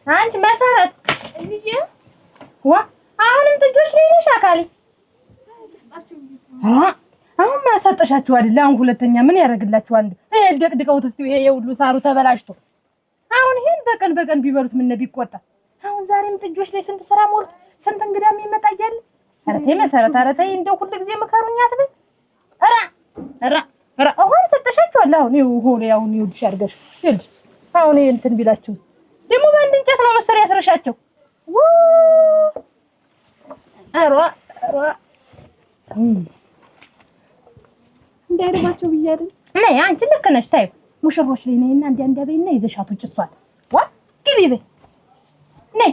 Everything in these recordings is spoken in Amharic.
አንቺ መሰረት ልጅ አሁንም ጥጆች ነሽ አካሊ አሁን ማሳጠሻችሁ አይደል? አሁን ሁለተኛ ምን ያደርግላችኋል? ደቅድቀውት እስቲ ይሄ ሁሉ ሳሩ ተበላሽቶ አሁን ይሄን በቀን ቢበሉት ምን ነው ቢቆጣ? አሁን ዛሬም ጥጆች ላይ ስንት ስራ ሞልቶ ስንት እንግዳ የሚመጣ እያለ ኧረ ተይ መሰረት ኧረ ተይ እንደው ሁሉ ጊዜ መከሩኝ አትበይ። ኧረ አሁን ሰጠሻችኋል። አሁን ይሁን አሁን ይውልሽ አድርገሽ ይልሽ አሁን ይሄ እንትን ቢላችሁ ደግሞ በአንድ እንጨት ነው መሰሪያ ያስረሻቸው። ኧረ እንዳይረባቸው ብያለሁ። ነይ አንቺ ልክ ነሽ። ታዩ ሙሽሮች ላይ ነይና እንዲያ በይና ይዘሻት ውጭ እሷን ግቢ በይ ነይ።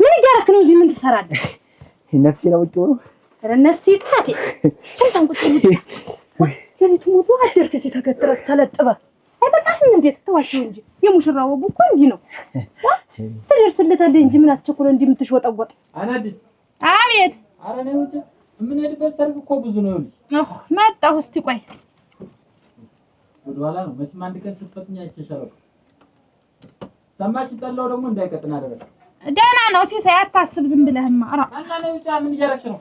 ምን እያደረክ ነው? እዚህ ምን ትሰራለህ? ነፍሴ ነው ውጭ ነው። ኧረ ነፍሴ ታቴ እንትን ቁጭ ለሊቱ ሙሉ አደርክ እዚህ ተገትረህ ተለጥበህ አይበቃህም? እንዴት ተዋሽው እንጂ የሙሽራው ወጉ እኮ እንዲህ ነው። ትደርስለታለህ እንጂ ምን አስቸኮለ እንዲህ የምትሽወጠወጥ? አናዲስ አቤት። ኧረ ነው ውጭ የምንሄድበት ሰርግ እኮ ብዙ ነው። መጣሁ። እስቲ ቆይ ወደኋላ ነው መቼም አንድ ቀን ስትፈትኛ አይቼሻለሁ። ሰማሽ? ጠላው ደግሞ እንዳይቀጥና አደረገ። ደህና ነው ሲሳይ አታስብ ዝም ብለህማ። ኧረ እና ነው ውጭ ምን እያደረግሽ ነው?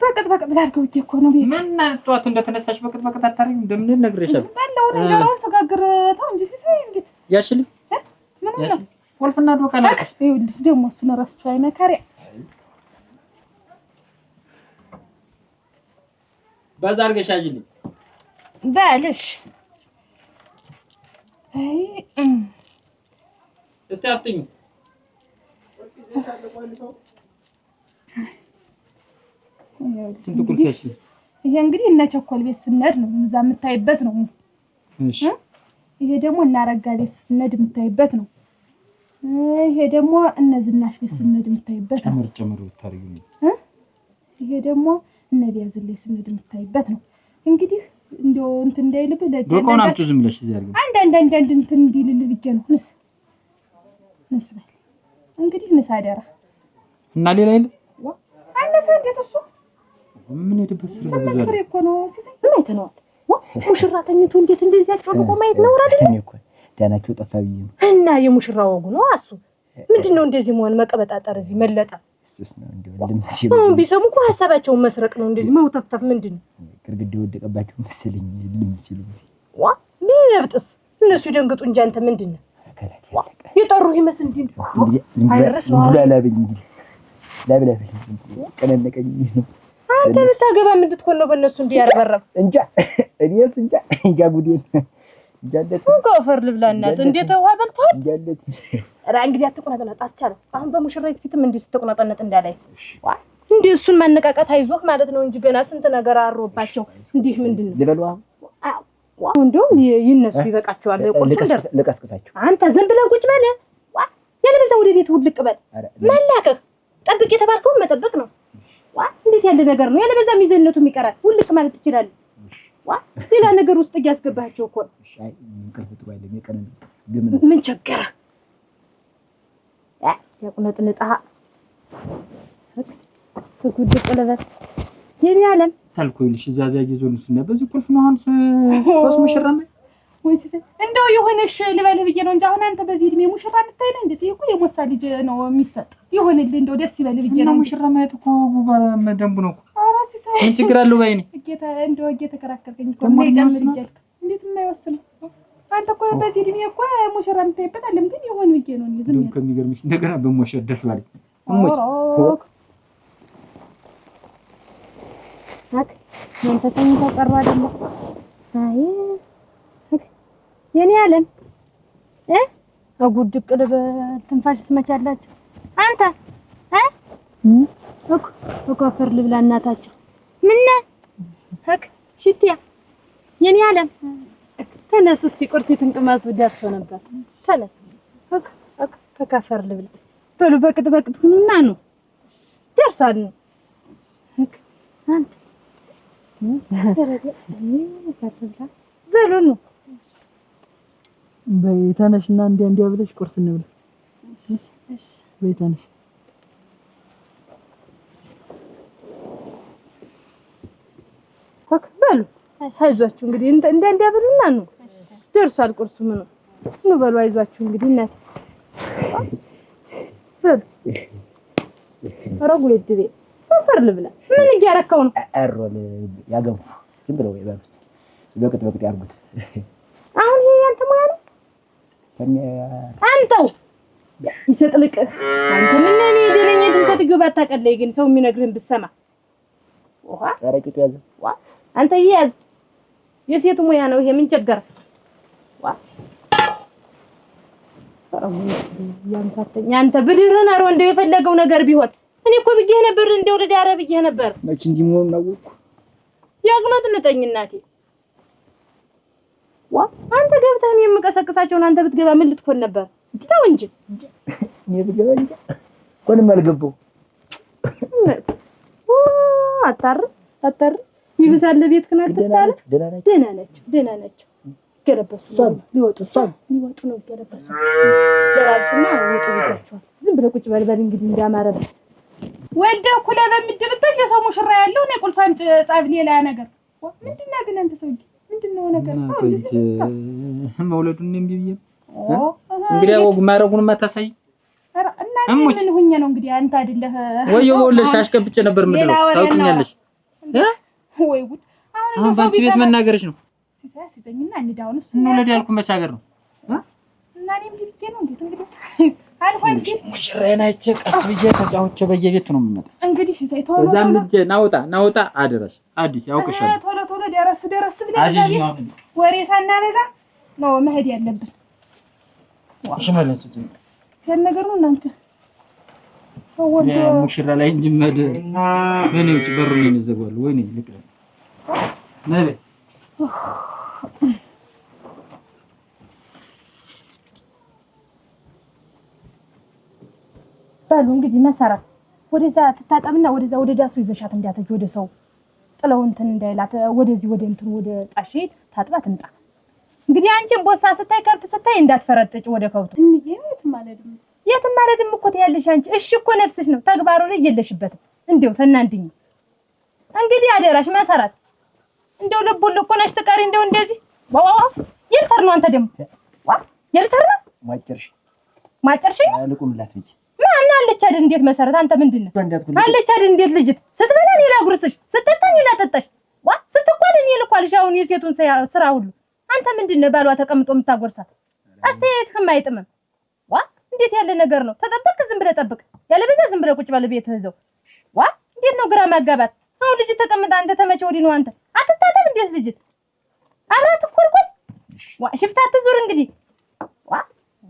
በቅጥ ላድርገው እኮ ነው ቤት። ምን ጠዋት እንደተነሳሽ በቅጥ አታሪም እንደምን ነግሬሻለሁ። ጠላውን እንጀራውን ስጋግር ተው እንጂ ሲሳይ እንዴት ያሽልኝ ምን ነው ወልፍና ዶቃ ላልሽ ይኸውልህ ደግሞ እሱን እረስቸው አይመከሪያ በዛ አድርገሽ ያዥልኝ በልሽ። አይ እስቲ አፍጥኝ። ስንት ቁልፍ ያሽልኝ? ይሄ እንግዲህ እነ ቸኮል ቤት ስንሄድ ነው እዛ የምታይበት ነው። እሺ ይሄ ደግሞ እናረጋ ቤት ስንሄድ የምታይበት ነው። ይሄ ደግሞ እነ ዝናሽ ቤት ስንሄድ የምታይበት ነው። ጨምር ብታርዩ። ይሄ ደግሞ እነ ቢያዝል ላይ ስንሄድ የምታይበት ነው። እንግዲህ እንደው እንትን እንዳይልብህ ዶቃውን አምጪው ዝም ብለሽ እዚህ አድርገው። አንድ እንትን እንዲልልህ ብዬ ነው። ንስ በል እንግዲህ ንስ አደራ እና ሌላ የለም አነሰ እንዴት እሱ ምን ሄድበት ስለ ብዙ ፍሬ እኮ ነው ሲሳይ ምን አይተነዋል? ሙሽራ ተኝቶ እንዴት እንደዚህ ያጮልቆ ማየት ነው አይደል? እኔ እኮ ዳናቸው ጠፋ ብዬ ነው። እና የሙሽራ ወጉ ነው እሱ። ምንድነው እንደዚህ መሆን መቀበጣጠር እዚህ መለጣ? እሱስ ነው እንደው እንደምትሲው ቢሰሙ እኮ ሐሳባቸውን መስረቅ ነው እንደዚህ መውተፍተፍ ምንድነው? ግርግዳው ወደቀባቸው መሰለኝ ልም ሲሉ ቢረብጥስ እነሱ ይደንግጡ እንጂ አንተ ምንድነው? የጠሩ ይመስል እንዴ አይረስ ነው ላላብኝ እንግዲህ ላብላብኝ ቀነነቀኝ ነው። አንተ ልታገባ ምን ልትሆን ነው በእነሱ እንዲህ ያረበረብ? እንጃ እኔስ እንጃ ጉዴን እንጃለት እንኳን ልብላናት እንዴት ውሃ በልቷል እንጃለት። ኧረ እንግዲህ አትቆናጠነጥ አስቻለው። አሁን በሙሽራይት ፊትም እንዲህ ስትቆናጠነጥ እንዳላይ እንዴ እሱን ማነቃቃት አይዞህ ማለት ነው እንጂ ገና ስንት ነገር አሮባቸው እንዲህ ምንድነው ልበሉዋ እንደውም ይነሱ ይበቃቸዋል። ቁርጡን ደርስ ልቀስቅሳቸው። አንተ ዝም ብለህ ቁጭ በል ያለበዛ ወደ ቤት ውልቅ በል። መላከህ ጠብቅ የተባልከውን መጠበቅ ነው። እንዴት ያለ ነገር ነው? ያለበዛ ሚዘነቱም ይቀራል። ውልቅ ማለት ትችላለህ። ሌላ ነገር ውስጥ እያስገባቸው እኮ ነው። አይ እንቅልፍ ጥሩ አይደለም የቀን ምን ቸገረ? ያቁነጥንጣ ተጉድ ቀለበት የኔ ዓለም ታልኩልሽ ዛዛ ይዞልሽ እና በዚህ ቁልፍ ነው አሁን ሶስት ሙሽራ ነው ወይስ እንደው የሆነሽ ልበልህ ብዬ ነው እንጂ አሁን አንተ በዚህ እድሜ ሙሽራ ልታይ ነው እንዴ? ይሄ የሞሳ ልጅ ነው የሚሰጥ ይሆንልህ እንደው ደስ ይበልህ ብዬ ነው። ሙሽራ ማለት እኮ ጉባራ መደንቡ ነው እኮ። ኧረ ሲሳይ ምን ችግር አለው ባይኔ? እጌታ እንደው እየተከራከርከኝ እኮ ነው ይጨምር ይችላል። እንዴት የማይወስነው አንተ እኮ በዚህ እድሜ እኮ ሙሽራ የምታይበት አይደለም ግን ይሆን ብዬ ነው ዝም ነው ከሚገርምሽ እንደገና በሞሸር ደስ ባለኝ እሞች አክ አንተ ተኝተህ ቀሩ አይደለም? አይ የኔ ዓለም አጉድ ቅልብ ትንፋሽ ስመቻላችሁ አንተ እኮ አፈር ልብላ እናታችሁ ምን ሽቲያ የኔ ዓለም ተነስ እስቲ ቁርስ ትንቅማሱ ደርሶ ነበር። ተነስ ተካፈር ልብላ በሉ በቅጥ እና ነው ደርሷል። አንተ በሉ ነው በይ ተነሽና እንዲያ ብለሽ ቁርስ እንብላ። በይ ተነሽ። በሉ አይዟችሁ እንግዲህ እንዲያ ብሉና ነው ደርሷል ቁርሱ። ምኑ ነው በሉ አይዟችሁ እንግዲህ እናቴ በሉ አረጉ ለድቤ ወፈር ልብላ። ምን እያረካው ነው? አሮል ያገቡ ዝም ብለው ይበሉት በቅጥ ያርጉት። አሁን ይሄ ያንተ ሙያ ነው? አንተው ይሰጥልቅ አንተ ምን ነኝ ደለኝ ድምጽ ትገባ ታቀለይ ግን ሰው የሚነግርህን ብትሰማ ውሃ አረቂቱ ያዘ ዋ አንተ ይያዝ የሴቱ ሙያ ነው ይሄ። ምን ቸገረ? ዋ ያንተ ብድርህን አሮ እንደው የፈለገው ነገር ቢሆን እኔ እኮ ብዬሽ ነበር እንደው ወደ ዳራ ብዬሽ ነበር። መች እንዲህ መሆኑን አወቅኩ። ያግነጥልጠኝ እናቴ። ዋ አንተ ገብተህ እኔ የምቀሰቅሳቸውን አንተ ብትገባ ምን ልትሆን ነበር? ተው እንጂ እኔ ብገባ እንጂ ኮንም አልገባው። አታርስ ይብሳል ቤት ክናት ተታለ ደህና ነች ገለበሱ ሊወጡ ነው ገለበሱ ደራሽና ወጡ ይላችኋል። ዝም ብለህ ቁጭ በልበል እንግዲህ እንዳማረብ ወደኩ ለበምድብበት የሰው ሙሽራ ያለው ነው ቁልፋም ጻብ ሌላ ነገር ምንድነው ግን አንተ ሰውዬ ምንድነው ነገር መውለዱን እንዴ ቢብዬ እንግዲህ ወጉ ማረጉን ማታሳይ እና ምን ሆኜ ነው እንግዲህ አንተ አይደለህ ወይ ወለሽ አሽከብጬ ነበር ምድር ታውቂኛለሽ ወይ ጉድ አሁን ባንቺ ቤት መናገርሽ ነው ሲሰኝና እንዳውንስ እንውለድ ያልኩ መቻገር ነው እና እኔም ቢብዬ ነው እንዴ እንግዲህ አልሆን ሲል ሙሽራዬን አይቼ ቀስ ብዬ ተጫውቼ በየቤቱ ነው የምመጣ። እንግዲህ ሲሳይ ቶሎ እዛም ልጅ ናውጣ አደረሽ አዲስ ያውቅሻል። ቶሎ ደረስ ብለህ ወሬ ሳናበዛ ነው መሄድ ያለብን። እሺ ማለት ነው ከነገሩ እናንተ ሰው ወደ ሙሽራ ላይ እንጂ መድ በኔ ውጭ በሩን ይዘጋሉ ወይኔ ልቅረ ነይ ባሉ እንግዲህ መሰረት ወደዛ ተታጠብና ወደ ዳሱ ይዘሻት እንዳትጅ ወደ ሰው ጥለው እንትን እንዳይላት ወደዚህ ወደ እንትን ወደ ጣሽ ታጥባ ትምጣ። እንግዲህ አንቺን ቦሳ ስታይ ከብት ስታይ እንዳትፈረጥጭ ወደ ከብቱ እንዴ የት ማለትም እኮ ትያለሽ አንቺ። እሺ እኮ ነፍስሽ ነው ተግባሩ ላይ የለሽበትም። እንደው ተናንድኝ እንግዲህ አደራሽ መሰረት እንደው ልቡል እኮ ነሽ ትቀሪ እንደው እንደዚህ ዋው ይልተር ነው አንተ ደግሞ ይልተር ነው ማጨርሽ ልቁምላት እንጂ ማን አለች አይደል? እንዴት መሰረት አንተ ምንድነው አለች አይደል? እንዴት ልጅት ስትበላ ሌላ ጉርስሽ ስትጠጣ ሌላ ጠጣሽ ስትቆል እኔ ልኳልሽ አሁን የሴቱን ስራ ሁሉ አንተ ምንድነው ባሏ ተቀምጦ የምታጎርሳት? አስተያየትህም አይጥምም። እንዴት ያለ ነገር ነው? ተጠብቅ ዝም ብለህ ጠብቅ ያለበዛ ዝም ብለህ ቁጭ በል ቤትህ እዛው እንዴት ነው ግራ ማጋባት? አሁን ልጅ ተቀምጣ አንተ ተመቸ ወዲህ ነው አንተ አትታጠብ እንዴት ልጅት አራት ኮልኮል ሽፍታ አትዙር እንግዲህ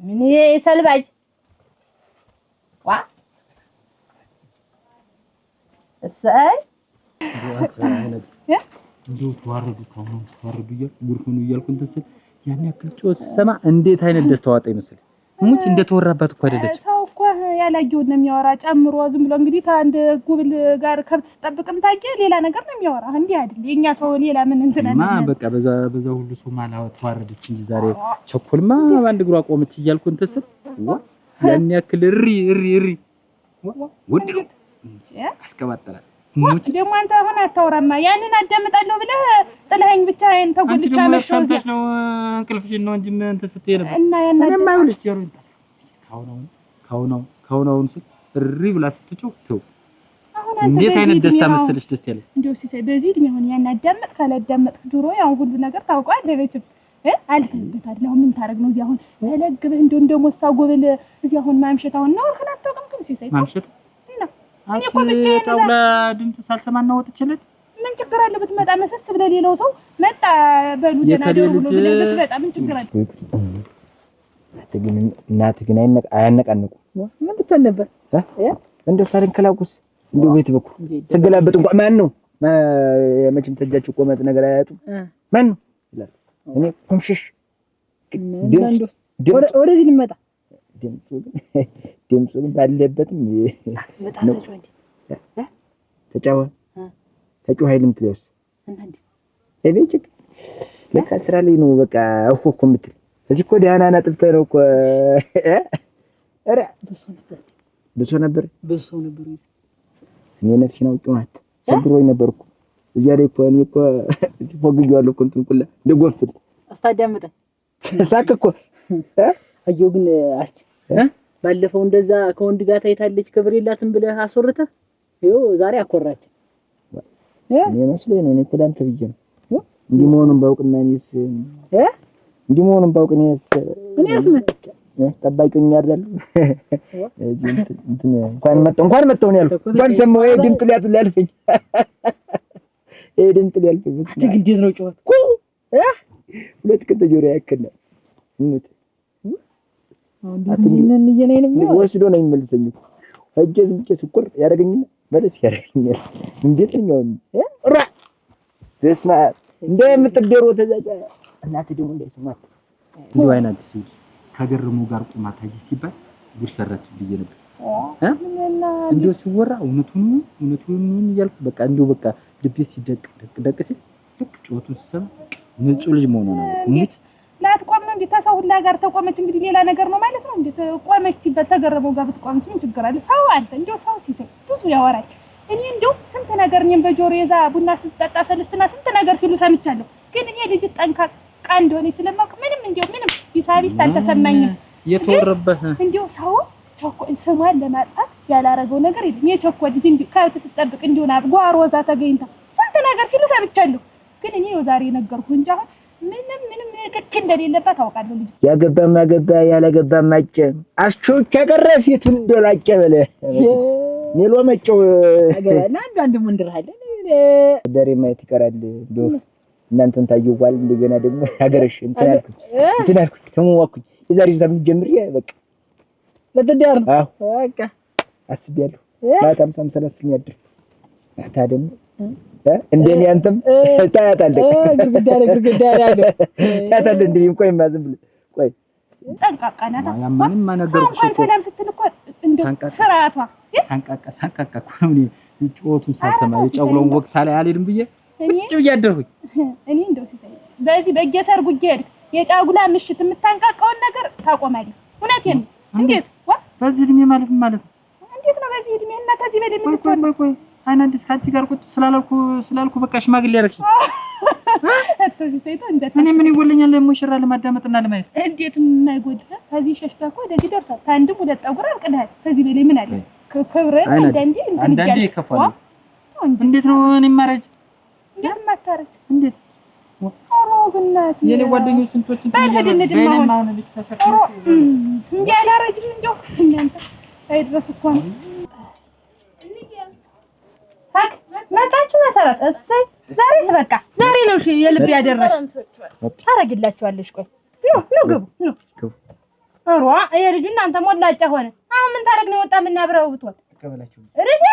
ምን ሰልባጅ እሰይ እንደው ተዋረዱ ጉርፉን እያልኩ እንትን ስል ያን ያክል ጮህ ሰማ እንዴት አይነት ደስታ ዋጣ ይመስል ሙጭ እንደተወራባት እኮ አይደለች። ሰው እኮ ያላየው ነው የሚያወራ ጨምሮ ዝም ብሎ እንግዲህ ታንድ ጉብል ጋር ከብት ስጠብቅም ታውቂ ሌላ ነገር ነው የሚያወራ እንዴ አይደል? የኛ ሰው ሌላ ምን እንትን አለ በቃ በዛ ሁሉ ሰው ማላው ተዋረደች እንጂ ዛሬ ቸኮልማ ባንድ እግሯ ቆመች እያልኩ እንትን ስል ያን ያክል እሪ ውድ ነው አስከባጠላ ሙጭ ደግሞ አንተ አሁን አታወራማ ያንን አዳምጣለሁ ብለህ ጥለኸኝ ብቻ አይን ተጎልቻ ሰምተሽ ነው እንቅልፍሽን ነው እንጂ ምን እንትን ስትይ ነበር እና ያናደኝ ማይውልሽ ጀሮኝ ካሁን እሪ ብላ ስትጮህ ተው እንዴት አይነት ደስታ መሰለሽ ደስ ያለ እንደው ሲሳይ በዚህ እድሜ አሁን ያን አዳምጥ ካላዳመጥክ ድሮ ያው ሁሉ ነገር ታውቀዋለህ መቼም አልፈልግታለሁ ምን ታረግ ነው እዚህ አሁን ተለግበህ እንደው ሞሳ ጎበል እዚህ አሁን ማምሸት አሁን ነው ከናተውቅም ግን ሲሳይ ማምሸት አንቺ ጣውላ ድምጽ ሳልሰማ ነው ወጥቼለት ምን ችግር አለ ብትመጣ መሰስ ብለህ ሌላው ሰው መጣ በሉ ደናደሩ ብሎ ብለህ ብትመጣ ምን ችግር አለ? እናትህ ግን አያነቃንቁ ምን ብትል ነበር እንደው ሳልንከላቁስ እንደው ቤት በኩል ስገላበጥ እንኳን ማን ነው መቼም ተጃችሁ ቆመጥ ነገር አያጡም ማን ነው ይላል። እኔ ኮምሽሽ ወደዚህ ልመጣ ድምፁ ግን ባለበትም ተጫው ኃይልም ትለውስ እቤት ለካ ስራ ላይ ነው በቃ እኮ የምትል እዚህ እኮ ደህና ናጥፍተህ ነው እኮ ኧረ ብሶ ነበር እኔ ነፍሴን አውቄው ናት ሰግሮኝ ነበር እኮ እዚያ ላይ እኮ እኔ እኮ እዚህ ፎግጌዋለሁ እኮ እንትን ኩላ እንደጎፍል አስታዳምጠኝ ሳቅ እኮ አየሁ ግን ባለፈው እንደዛ ከወንድ ጋር ታይታለች ክብር የላትም ብለህ አስወርተህ ይኸው ዛሬ አኮራች እኔ መስሎኝ ነው እኔ እኮ ዳንተ ብዬ ነው እንዲህ መሆኑን ባውቅና እኔስ እንዲህ መሆኑን ባውቅ እኔስ ጠባቂኝ አይደል እዚህ እንትን እንኳን መጣሁ ነው ያልኩት እንኳን ሰማሁ ድምጥ ሊያልፈኝ ድምጥ ሊያልፈኝ እንዴት ነው ጨዋታ ሁለት ከተጆሪ ያከለ እንት አትነን እየነኝ ወስዶ ነው የሚመልሰኝ እጄ ዝም ብዬ ስኩር ያደርገኝና በለስ ያደርገኛል እንዴት ነው ራ ደስማ እንደምትደሩ ተዛዛ እናት ደግሞ እንዳይሰማት እንደው አይናት ከገርሙ ጋር ቁማ ታጂ ሲባል ጉድ ሰራች ብዬ ነበር እንደው ሲወራ እውነቱን እያልኩ በቃ እንደው በቃ ልቤ ሲደቅ ሲል ልክ ጮቱን ሲሰማ ንጹህ ልጅ መሆኑ ነው እንዴት ላትቆም ነው እንዴ ታሳው ሁላ ጋር ተቆመች እንግዲህ ሌላ ነገር ነው ማለት ነው እንዴ ቆመች ሲባል ተገረመው ጋር ብትቆምስ ምን ችግር አለ ሰው አንተ እንደው ሰው ሲሰይ ብዙ ያወራል እኔ እንደው ስንት ነገር እኔም በጆሮ የዛ ቡና ስትጠጣ ሰልስትና ስንት ነገር ሲሉ ሰምቻለሁ ግን እኔ ልጅ ጠንካቃ እንደሆነ ስለማውቅ ምንም ቢሳቢስ አልተሰማኝም የተወረበህ እንደው ሰው ስሟን ለማጥፋት ያላረገው ነገር የለም የቸኮል ልጅ እንዴ ከብት ስትጠብቅ እንደሆነ ጓሮ ወዛ ተገኝታ ስንት ነገር ሲሉ ሰምቻለሁ ግን እኔ ዛሬ ነገርኩህ እንጂ አሁን ምንም ትክ እንደሌለባት አውቃለሁ ልጅ ያገባ ያላገባም አጨ አስቾች ያቀረፊቱን እንደላጨ በለ ኔሎ መጨው አገባና አንድ መንደር አለ ደሬ ማየት ይቀራል እንደው እናንተን ታየዋል እንደገና ደግሞ ያገረሽ እንትን አልኩት ተሞዋኩኝ የዛሬ ሳምንት ጀምሬ በቃ ለተዳር በቃ አስቤያለሁ ማታም ሳምሰለስኝ ያድር ማታ ደግሞ እንደኔ አንተም ታያታለህ ግድግዳ ያለው ታያታለህ እንዴ እንኳን ማዝም ብለ ቆይ ጠንቃቃ ናታ ያማንም ማነገርኩሽ እኮ ሰላም ስትል እኮ እንደ ፍራቷ ሳንቃቃ እኮ ነው ጮቱን ሳልሰማ የጨጉሎን ወቅሳ ላይ አልሄድም ብዬ ቁጭ ብዬ አደርኩኝ እኔ እንደው ሲሰይ በዚህ በየሰርጉ ሄድ የጫጉላ ምሽት የምታንቃቃውን ነገር ታቆማለህ እውነቴን እንዴት በዚህ እድሜ ማለት እንዴት ነው በዚህ እድሜ እና ከዚህ በላይ ምን ቆይ አይናንዲስ ካንቺ ጋር ቁጭ ስላልኩ በቃ ሽማግሌ ያረክሽ እዚህ ሰይቶ እንዴት እኔ ምን ይወለኛል ለሙሽራ ለማዳመጥና ለማየት እንዴት የማይጎድህ ከዚህ ሸሽታ እኮ ወደዚህ ደርሷል ከአንድም ሁለት ጠጉር አልቅልሃል ከዚህ በላይ ምን አለ ክብረን አንዳንዴ ይከፋል እንዴት ነው እኔ ማረጅ እንዴት ማታረጅ እንዴት አሮግናት የኔ ጓደኞች ስንቶችን በእኔ ልጅ ተፈቀረ እንዴ አላረጅም እንደው እናንተ አይድረስ እኮ ነው መጣችሁ መሰረት እሰይ ዛሬስ በቃ ዛሬ ነው እሺ የልብ ያደረሽ ታረግላችኋለሽ ቆይ ኑ ግቡ አሯ የልጅ እናንተ ሞላጫ ሆነ አሁን ምን ታረግ ነው ወጣ ምን አብረው ብትወል ተቀበላችሁ ረጃ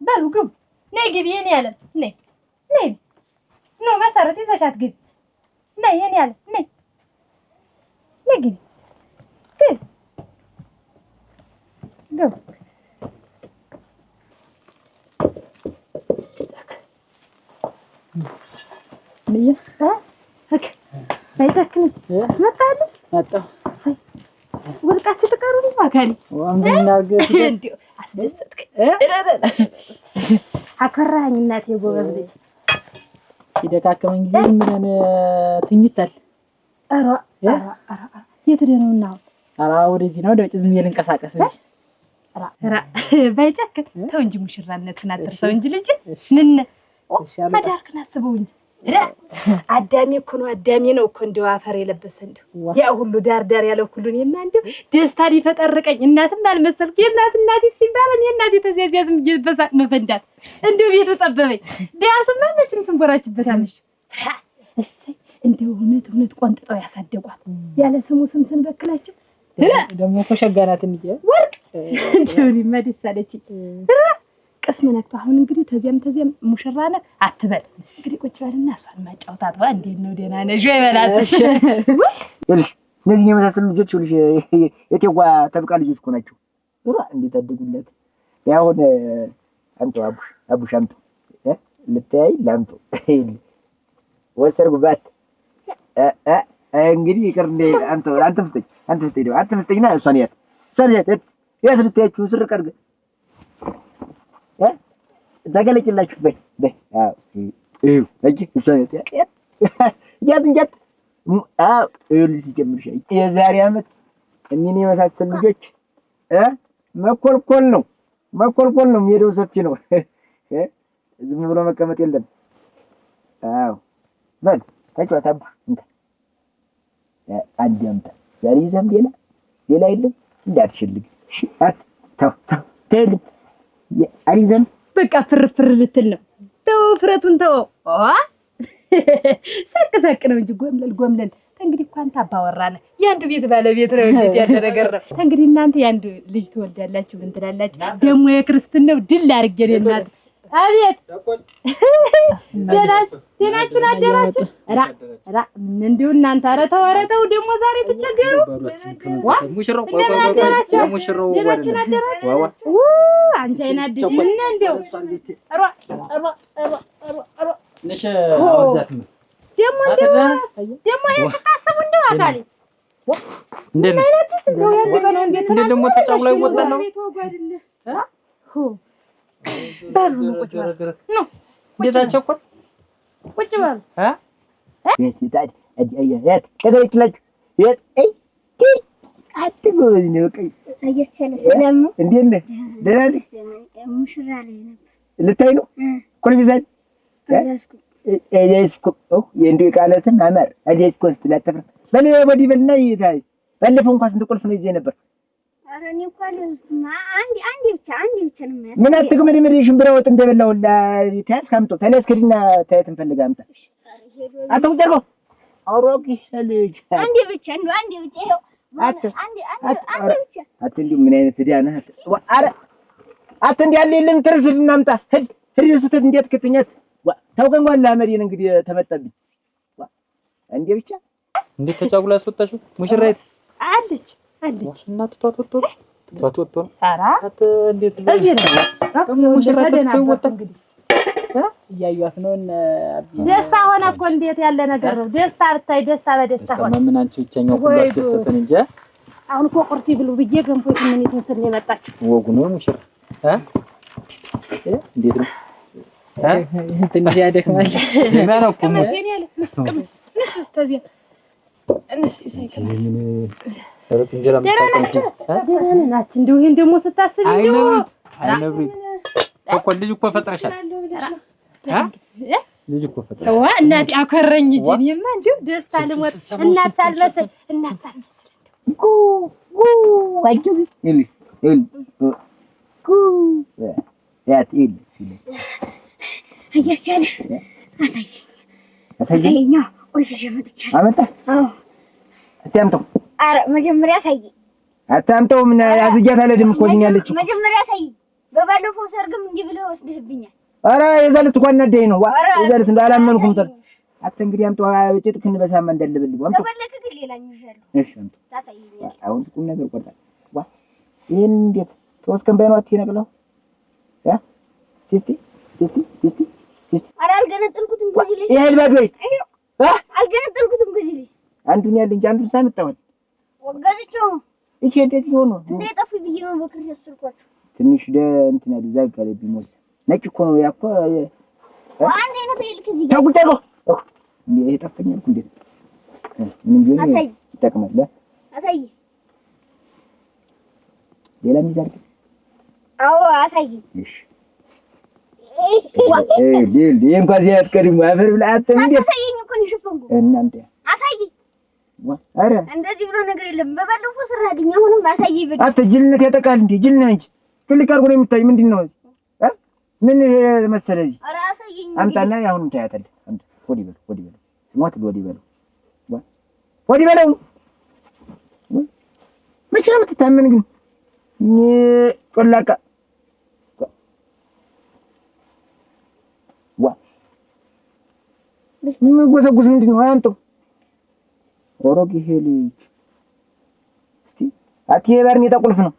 በሉ ግቡ ነይ ግቢ የኔ ያለ ነይ ኑ መሰረት ይዘሻት ግቢ ነይ የኔ ያለ ነይ ግቢ ግቡ ነያ አይተክም መጣ ወርቃችሁ ተቀሩኝ ማካኒ እንዴ አስደሰትከኝ አከራኝ እናቴ ጎበዝ ልጅ ይደካከመኝ ጊዜ ምን ትኝታል አራ የትደነውና አራ ወደዚህ ነው ወደ ዝም ይልንቀሳቀስ ልጅ አራ ባይጨክ ተው እንጂ ሙሽራነትን አትርሰው እንጂ ልጅ ምን አዳርክን አስበው እንጂ አዳሚ እኮ ነው አዳሚ ነው እኮ እንደው አፈር የለበሰ እንደው ያ ሁሉ ዳር ያለው ሁሉን የማንደው ደስታ ሊፈጠርቀኝ እናትም አልመሰልኩ እናት ሲባል እናቴ ተዚያዝም ይበሳት መፈንዳት እንደው ቤቱ ጠበበኝ ዳሱማ መቼም ስንቦራችበት አመሽ እሰይ እንደው እውነት ቆንጥጠው ያሳደጓት ያለ ስሙ ስም ስንበክላቸው ደግሞ እኮ ሸጋናት እንጂ ወርቅ እንደው ሊመድሳለች ቅስም ነክቶ አሁን እንግዲህ ተዚያም ሙሽራነ አትበል እንግዲህ ቁጭ በልና እሷን ማጫውታት ባ እንዴት ነው ደህና ነሽ ወይ በላትሽ እነዚህ የመሳሰሉ ልጆች ልጅ የቴዋ ተብቃ ልጆች እኮ ናቸው እንዴት አደጉለት ያሁን አምጣው አቡሽ አምጣው ልታይ ላምጣው ወሰርጉባት እንግዲህ ይቅር እንደ አንተ ፍስጠኝና እሷን ያት ልታያችሁ ስርቅ አድርገህ ተገለጭላችሁ በይ አዎ እጂ እሷን ያት እንጃት አዎ ልጅ ሲጀምርሽ የዛሬ ዓመት እኔን የመሳሰል ልጆች መኮልኮል ነው ሜዳው ሰፊ ነው ዝም ብሎ መቀመጥ የለም አዎ በል ተጫወት አባ እንካ አንድ አምጣ ዛሬ ይዘም ሌላ የለም እንዳትሽልግ ተው አሪዘም በቃ ፍርፍር ልትል ነው ተው ፍረቱን ተው ሳቅ ነው እንጂ ጎምለል እንግዲህ እኮ አንተ አባወራ ነህ የአንዱ ቤት ባለቤት ነው እንዴ ያለ ነገር ነው እንግዲህ እናንተ የአንዱ ልጅ ትወልዳላችሁ ምን ትላላችሁ ደግሞ የክርስትናው ድል አድርጌ ነው እናት አቤት ደናችሁን አደራችሁ ራ ምን እንደው እናንተ ኧረ ተው ደግሞ ዛሬ ተቸገሩ ሙሽራው ደናችሁን አደራችሁ አንቺ አይናድሽ ምን እንደው ነሽ አውዛት ደግሞ ይሄን ተታሰቡ እንደው አካሌ እንዴ ደግሞ ተጫው ላይ ወጣ ነው እንዴት አቸኮል ቁጭ በሉ ልታይ ነው ኮልቢዛል የእንዲሁ ቃለትን አመር አዲስኮን ስትላተፍ በል ወዲህ በልና ይታይ ባለፈው እንኳን ስንት ቁልፍ ነው ይዤ ነበር ኧረ እኔ እኮ አንዴ ብቻ ነው ማለት ምን አትግመድ ሽምብራ ወጥ እንደበላውላ ታያስ ካምጦ ተለስከድና ታየት እንፈልጋ አምጣ አትውደቆ አውሮቂ ልጅ አንዴ ብቻ ይኸው አንዴ ብቻ እንዲሁ ምን አይነት ዲያና አረ እንዲህ ያለ የለም ትርስ እናምጣ ሂድ ስተት እንዴት ክትኛት ታውቀን ዋላ መሪን እንግዲህ ተመጣብኝ እንዴ ብቻ እንዴት ተጫጉላ ያስወጣሽው ሙሽራይት አለች እና ትቷት ኧረ እንዴት እዚህ ነው ሙሽራይት ወጣ እንግዲህ እያዩት ነው ደስታ ሆነ እኮ እንዴት ያለ ነገር ነው ደስታ ብታይ ደስታ በደስታ ሆነ ምን አንቺ ብቻኛው ሁሉ አስደሰተን እንጂ አሁን እኮ ቁርስ ይብሉ ብዬ ገንፎ ምን ይተንስል ነው የመጣችው ወጉ ነው ሙሽራ እንዴት ነው ትንሽ ያደክማል ዜና ነው እኮ ከመሴን ያለ ንስቅምስ ንስስተዚህ ሳይከላስ ሩት እንጀራ ደረናችሁ እንደው ይሄን ደግሞ ስታስብ አይነብሪ እኮ ልጅ እኮ ፈጥረሻል ልጅ እኮ ፈጥረሻል ዋ እናት አኮረኝ እንጂ እኔማ እንደው ደስታ ልሞት እናት አልመሰል ዋጅብ ያት አያቻለ አሳየኝ ቁልፍ ሸመጥቻለሁ አመጣ አዎ እስቲ አምጣው ኧረ መጀመሪያ አሳይ አታምጣው ምን ያዝጃት አለድም እኮ እዚህ ያለችው መጀመሪያ አሳይ በባለፈው ሰርግም እንዲህ ብለው ወስደህብኛል ኧረ የዛለት እኮ አናደኝ ነው የዛለት እንደው አላመንኩም አተ እንግዲህ አምጣው ጭጥክን በሳማ እንደልብልብ አምጣው ተበለከ ግን ሌላኛው ይሻላል እሺ አምጣው ታሳየኛል አሁን ቁም ነገር ቆርጣ ይሄን እንዴት ተወስከን ባይኗት ይነቅለው እስቲ ኧረ አልገነጠልኩትም ግዚ ላይ ይሄ ባዶይ አልገነጠልኩትም ግዚ ላይ አንዱን ያለ እንጂ አንዱን ሳምጣው ወጋዝቸው እቺ እንደዚህ ሆኖ እንደ ጠፉ ብዬ ነው በክር ያስልኳቸው ትንሽ እንትን ያለ ዛጋለብኝ ሞስ ነጭ እኮ ነው ያኮ አንዴ ነው ተይልክ እዚህ ታጉጣው ይሄ ጠፈኛል እንዴ ምን ቢሆን ይጠቅማል አሳይ ሌላ ሚዛርክ አዎ አሳይ እሺ እንኳን ሲያት ቀድሞ አፈር ብላት እንዴ አሳየኝ እኮ ነው ሽፈንኩ እናንተ አሳይ አረ እንደዚህ ብሎ ነገር የለም በባለፈው ስራድኝ አሁንም አሳይ ይበል አተ ጅልነት ያጠቃል እንዴ ጅልና እንጂ ትልቅ አርጎ ነው የምታይ ምንድነው ምን መሰለኝ አረ አሳየኝ አምጣና አሁን ታያታለህ አንተ ወዲ በለው ስሞት ወዲ በለው መቼ የምትታመን ግን ጮላቃ ምን ጎሰጉስ ምንድነው አምጣው ኦሮጊ ሄሊ እስቲ አትዬ ባርኔጣ ቁልፍ ነው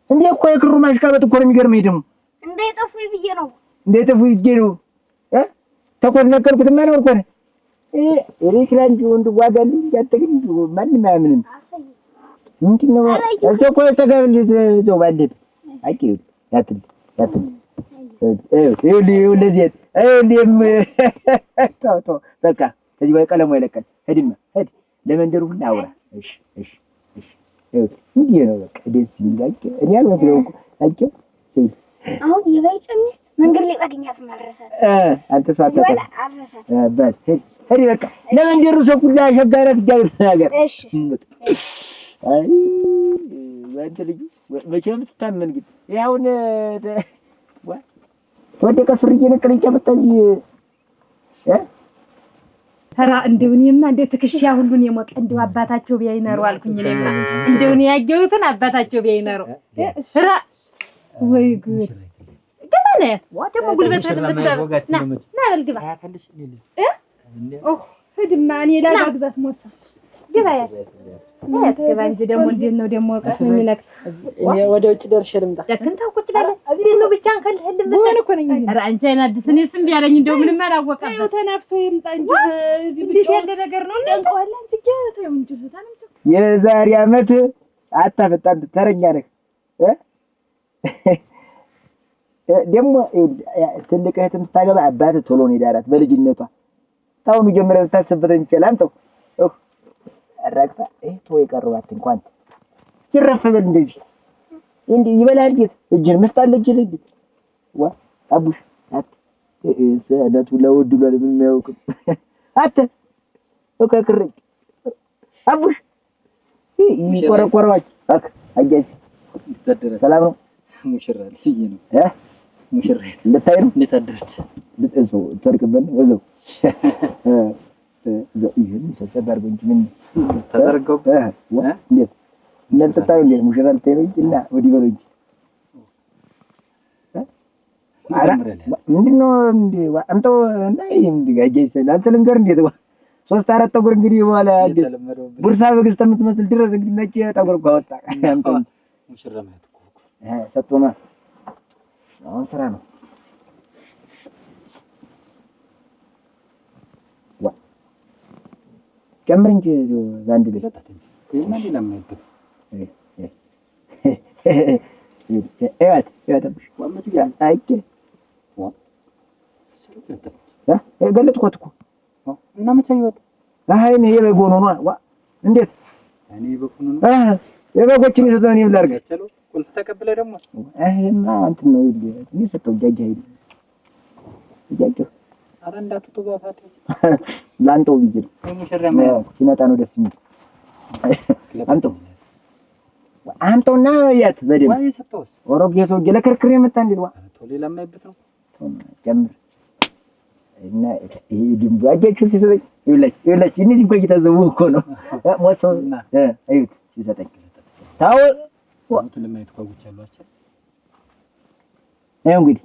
እንዴ እኮ የክሩ ማሽቃበጥ እኮ ነው የሚገርመኝ ደግሞ እንዳይጠፉኝ ብዬ ነው ተቆነቀልኩት ማን ወርቆ ነው ሪክላንድ ወንድ ዋጋልኝ ያተግኝ ማንም አያምንም ምንድነው እኮ ተጋብል ዘው ባለብ አቂው ያትል ለዚህ ታውቶ በቃ ከዚህ በኋላ ቀለሙ ይለቀል ሄድማ ሄድ ለመንደሩ ሁሉ አውራ እሺ እንዴ ነው በቃ ደስ ይላል እኔ አልወስደው አቂው አሁን የባይጨ ሚስት መንገድ ላይ ባገኛት ማልረሳት አንተ ሳታውቅ በል ሄድ በቃ ለመንደሩ ሰው ሁሉ አሸጋራት ነገር እሺ አይ ወንድ ልጅ መቼም ትታመን ግን ያውን ወደቀ ሱሪ እየነቀለች መጣች ተራ እንደውኔማ እንደ ትክሻ ሁሉን የሞቀ እንደው አባታቸው ቢያይነሩ አልኩኝ እኔማ እንደውኔ ያገውትን አባታቸው ቢያይነሩ ራ ወይ ጉድ ገባለ ወደሞ ጉልበት በተመሰለ ና በልግባ ታያፈልሽ ሂድማ እኔ ላግዛት ሞሳ ግባያ ገባ እንጂ ደግሞ እንዴት ነው ደግሞ ቀስ የሚነክ እኔ ወደ ውጭ ደርሼ ልምጣ ደክንታው ቁጭ ባለ እዚህ ነው ብቻ አንከልህልም ምን እኮ ነኝ ኧረ አንቺ አይናድስ እኔ ስም ቢያለኝ እንደው ምንም አላወቀም ነው ተናፍሶ ይምጣ እንጂ እዚህ ብቻ ያለ ነገር ነው ጨንቀዋል አንቺ ጌታው እንጂ ታንም የዛሬ አመት አታፈጣን ተረኛ ነህ ደግሞ ትልቅ እህትም ስታገባ አባት ቶሎ ነው ይዳራት በልጅነቷ ታውኑ ጀምረህ ልታስብበት እንችላለን ተው አራግታ እህቶ የቀረባት እንኳን ሲረፈበል እንደዚህ እንዴ ይበላል ጌት እጅን መስጣለች ልጅ ዋ አቡሽ አት ሰደቱ ለወድ ብሎ የሚያውቅ አት ወከክረኝ አቡሽ ይቆረቆረዋች አክ አጃጅ ሰላም ነው ሙሽራ ልጅ ነው ሙሽራ ልታይ ነው እንደታደረች ልጥሶ ተርቅበን ወዘው ይሄን ሰሰባር እንጂ ምን ተደረገው እንዴት እንደተጣዩ እንዴት ሙሽራ ልታይ ነው እና ወዲህ በለው እንጂ ምንድነው እንዴ አንተው እና እንዴ ጋጀይ አንተ ልንገር እንዴት 3-4 ጠጉር እንግዲህ በኋላ ቡርሳ በግስት የምትመስል ድረስ እንግዲህ ነጭ ጠጉር ካወጣ አንተ ሙሽራ ማለት ሰጥቶና አሁን ስራ ነው ጨምር እንጂ ዛንድ ልጅ የማን ለማይበት እያተብሽ አይቼ ገለጥኩት እኮ እና መቼ ይወጣ አይ እኔ የበጎ ነው ዋ እንዴት እኔ በኩኑ ነው የበጎችን ይዘው ነው ይላርጋ ቁልፍ ተቀበለ ደግሞ አይማ አንተ ነው ይል እኔ ሰጠው ጃጃ ይል ጃጃ አረ እንዳትጡ ጋፋት ላንተው ቢጅል ሙሽራ ሲመጣ ነው ደስ የሚል አንተውና ያት በደም ወይ ሰጠውስ ኦሮጌ ሰው ለክርክር የመጣ እንዴት ዋ ቶሎ ለማይበት ነው ጀምር እና ይሄ ድምቡ አጀቹ ሲሰጠኝ ይኸውልህ እነዚህ እኮ እየታዘቡ እኮ ነው ሞሰውና አይት ሲሰጠኝ ታው ወንቱ ለማይት ጓጉቻለሁ አቻ እንግዲህ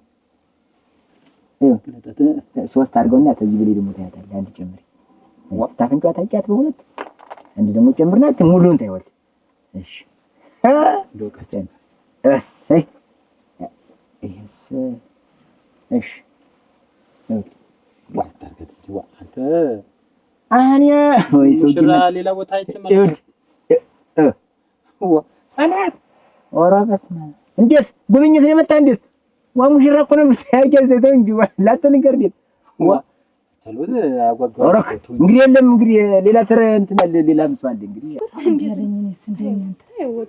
ሶስት አድርገውና ከዚህ በላይ ደግሞ ታያታለህ አንድ ጨምሪ ስታፈንጫ ታቂያት በሁለት አንድ ደግሞ ጨምርናት ሙሉን ታይወል እሺ ዶካስተን እሰይ እሺ ዋታርገት ጅዋ አንተ አኒያ ወይ ሙሽራ ሌላ ቦታ አይተማል ሰናት ኦራ በስመ እንዴት ጉብኝት ነው የመጣ እንዴት ዋ ሙሽራ እኮ ነው የምታያቸው ዘተው እንጂ ላተ ነገር እንዴት ዋ ሰሉት አጓጓ እንግዲህ የለም እንግዲህ ሌላ ተረ እንትን አለ ሌላ ምሳሌ እንግዲህ ያለኝስ እንደኛንተ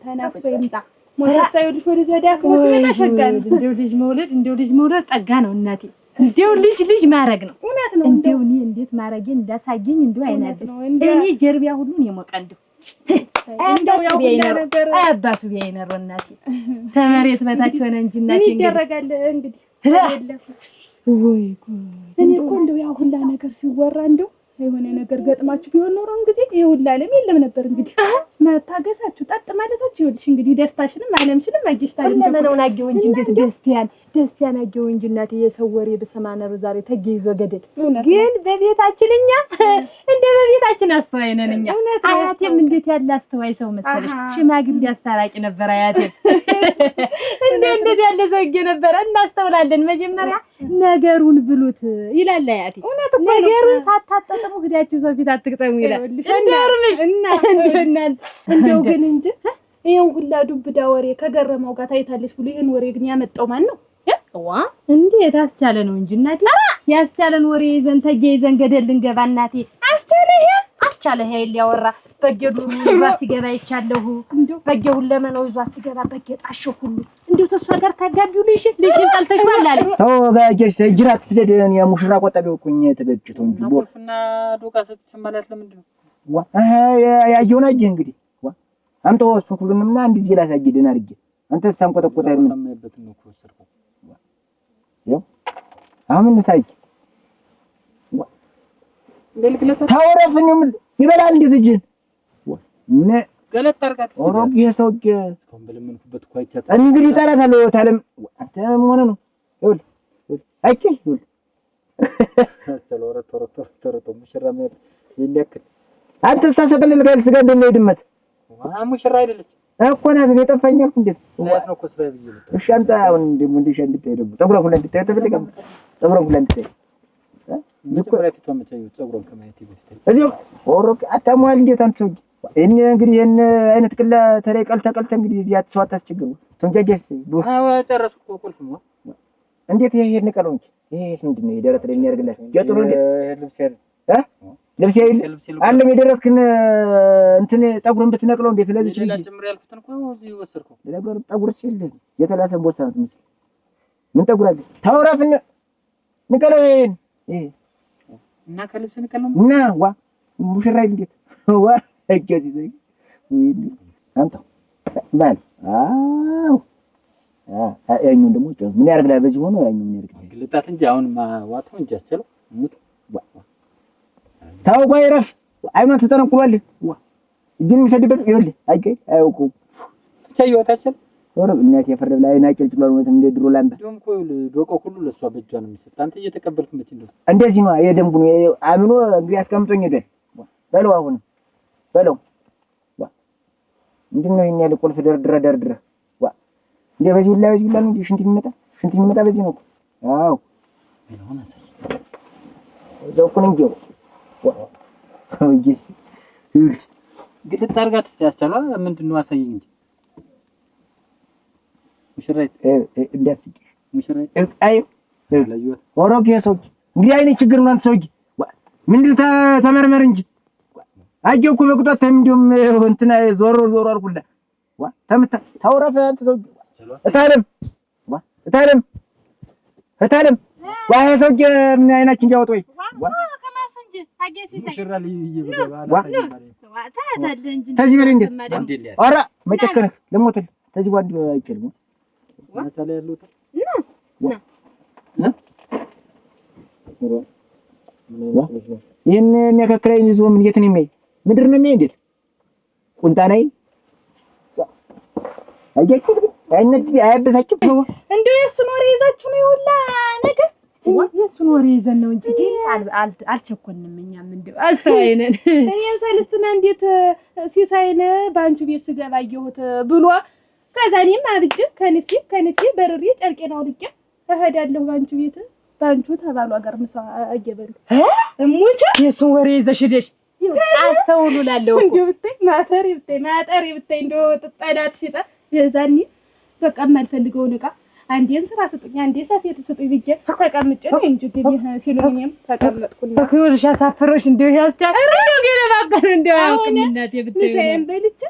ተናፍሶ ይምጣ ሞራሳዩ ልጅ ወደ ዘዳ ከመስመና ሸጋን እንደው ልጅ መውለድ ጠጋ ነው እናቴ እንደው ልጅ ማረግ ነው እውነት ነው እንደው እኔ እንዴት ማረጌን እንዳሳየኝ እንደው አይናድስ እኔ ጀርቢያ ሁሉን የሞቀ እንደው ያው ነገር አባቱ ቢያይነር እናቴ ተመሬት በታች ሆነ እንጂ እናቴ ምን ይደረጋል እንግዲህ ወይ እኔ እኮ እንደው ያው ሁላ ነገር ሲወራ እንደው የሆነ ነገር ገጥማችሁ ቢሆን ኖሮን ጊዜ ይሁላ ዓለም የለም ነበር እንግዲህ መታገሳችሁ ጠጥ ማለታችሁ ይኸውልሽ እንግዲህ ደስታሽንም ዓለምሽንም አግሽታል ለምን ነው ናገው እንጂ እንዴት ደስታያን ደስ ያናገው እንጂ እናቴ የሰው ወሬ በሰማ ነው ዛሬ ተገይዞ ገደል። ግን በቤታችን እኛ እንደ በቤታችን አስተዋይ ነን እኛ። አያቴም እንዴት ያለ አስተዋይ ሰው መሰለሽ! ሽማግሌ አስታራቂ ነበር አያቴም። እንዴት ያለ ሰውዬ ነበር! እናስተውላለን። መጀመሪያ ነገሩን ብሉት ይላል አያቴ። ነገሩን ሳታጠጥሙ ሄዳችሁ ሰው ፊት አትቅጠሙ ይላል። እንደርምሽ እንደው ግን እንጂ ይሄን ሁላ ዱብዳ ወሬ ከገረመው ጋር ታይታለሽ ብሎ ይሄን ወሬ ግን ያመጣው ማን ነው? እንዴት አስቻለ ነው እንጂ እናቴ ያስቻለን ወሬ ይዘን ተገይዘን ገደል ልንገባ እናቴ አስቻለ ይሄ ሊያወራ በገዱ ይዟ ሲገባ ይቻለሁ እንደው በገው ለመነው ይዟ ሲገባ በገጣሽው ሁሉ እንደው ተሷ ጋር ታጋቢው ልሽን ጠልተሽዋል አለ። ተው ጋጀሽ ጅራት ስለደን የሙሽራ ቆጣቢው ቁኝ ተገጭቶ እንጂ ቦልፍና ዶቃ ስትሰማላት ለምንድን ነው ያየውና እጅ እንግዲህ አምጣው እሱ ሁሉንምና እንዲህ ላሳጅደን አድርጌ አንተ ሳንቆጠቆጣ ምን ተመየበት ነው ወሰድከው ያው አሁን ሳይክ ለልግለታ ታወራፍኝ ምን ይበላል እንዴ እጅ ምን ገለጥ አርጋት ኦሮክ የሰውክ እስካሁን በለምንኩበት እኮ አይቻት እንግዲህ ታላታለው ታለም አንተ ምን ነው ይውል አይኪ ይውል አስተሎረ ተረቶ ሙሽራ ማለት ይልክ አንተ ሳሰቀልል ጋር ስጋ እንደሚሄድመት ሙሽራ አይደለች እኮ ናት የጠፋኛል እንዴት ለያት ነው እኮ ስራ ብዬ ነው እሺ አንተ አሁን እንደምን እንደሽ እንድትሄድ ፀጉሯ ሁላ እንድትሄድ ተፈልገም ፀጉሯ ሁላ እንድትሄድ ምንኩራፊቷ መቻዩ ፀጉሯን ከማየት ይበስታል እዚሁ ኦሮክ አታሟል እንዴት አንተ ሰው እኔ እንግዲህ እነ አይነት ቅላ ተለይ ቀልተ እንግዲህ እዚህ አትስዋት አስቸግሩ ተንጃጀስ አዎ ጨረስኩ እኮ ቁልፍ ነው እንዴት ይሄ ንቀለው እንጂ ይሄስ ምንድነው የደረት ላይ የሚያርግላሽ ጀጥሩ እንዴ ልብስ ያለ ልብስ ያይል አለም የደረስክን እንትን ጠጉርን ብትነቅለው እንዴት ለዚህ ሌላ ጭምር ያልኩትን እኮ እዚህ ወሰድከው ለነገሩ ጠጉር ሲል የተላሰ ቦርሳ ነው ምስል ምን ጠጉር አለ ታውራፍን ንቀለው ይሄን እና ከልብስ ንቀለው እና ዋ ሙሽራ እንዴት ዋ እገዚ ዘይ አንተ ባል አው ያኛው ደግሞ ምን ያርግላል በዚህ ሆኖ ያኛው ምን ያርግላል ግልጣት እንጂ አሁን ዋታው እንጂ አስችለው ሙት ታው ባይረፍ አይማን ተጠነቁሏል ዋ እጁን የሚሰድበት ይኸውልህ አይቀይ አይውቁ ታየውታችን ወረ እናት የፈረብ ላይ ናጭልጭሏል ማለት እንደ ድሮ ላምባ ደም ኮ ዶቆ ሁሉ ለሷ በእጇ ነው የሚሰጥ አንተ እየተቀበልክ መች እንደዚህ ነው የደንቡ ነው አምኖ እንግዲህ አስቀምጦኝ ሄደ በለው አሁን በለው ዋ ምንድነው ይሄን ያለ ቁልፍ ደርድረ ዋ እንደ በዚህ ሁላ ነው ሽንት የሚመጣ በዚህ ነው አው ምን አሳይ ዘውኩን እንጂ ወይስ ግልጥ አርጋት ያስቻለው ምንድነው አሳየኝ እንጂ ሙሽራይት እንዳስቂ ሙሽራይት አይ ለዩት ኦሮክ የሰውክ እንግዲህ አይነት ችግር ነው አንተ ሰውዬ ምንድን ተመርመር እንጂ አየው እኮ በቁጣት እንደውም እንትና ዞሮ አልኩላ ዋ ተምታ ታውራፈ አንተ ሰውዬ እታለም ዋ የሰውዬ ምን አይናችን ያወጣው ዋ ሙሽራ ልይይ በባላ ታታለ እንጂ ተዚህ በላይ እንዴት ኧረ መጨከነህ ለሞተል ተዚህ ባንድ አይችልም መሰለ ያለው ይሄን የሚያከክለኝ ይዞ ምን የት ነው የሚያይ ምድር ነው የሚያይ እንዴት ቁንጣ ላይ አየኩ አይነት አያበሳጭም እንደው የሱን ወሬ ይዛችሁ ነው ይውላ ነገር የሱን ወሬ ይዘን ነው እንጂ አልቸኮልንም እኛም እንደው አስተዋይነን እኔን ሰልስትና እንዴት ሲሳይነ ባንቹ ቤት ስገባ አየሁት ብሎ ከዛኔም አብጅ ከንፊ በርሪ ጨርቄን አውልቄ እሄዳለሁ ባንቹ ቤት ባንቹ ተባሉ አገር ምሳ አየበሉ እሙጭ የሱን ወሬ ይዘሽ ሄደሽ አስተውሉ ላለው እንደው ብታይ ማጠር ብታይ እንደው ጥጣዳት ሽጣ የዛኔ በቃ የማልፈልገውን ዕቃ አንዴን ስራ ስጡኝ አንዴ ሰፌት ስጡኝ ብዬ ተቀምጬ ነው እንጂ ግዲህ ሲሉኝም ተቀመጥኩና ከወልሽ አሳፍሮሽ እንደው ያስቻለው ገለባቀን እንደው አውቅም እናቴ ብታይ ነው በልቼ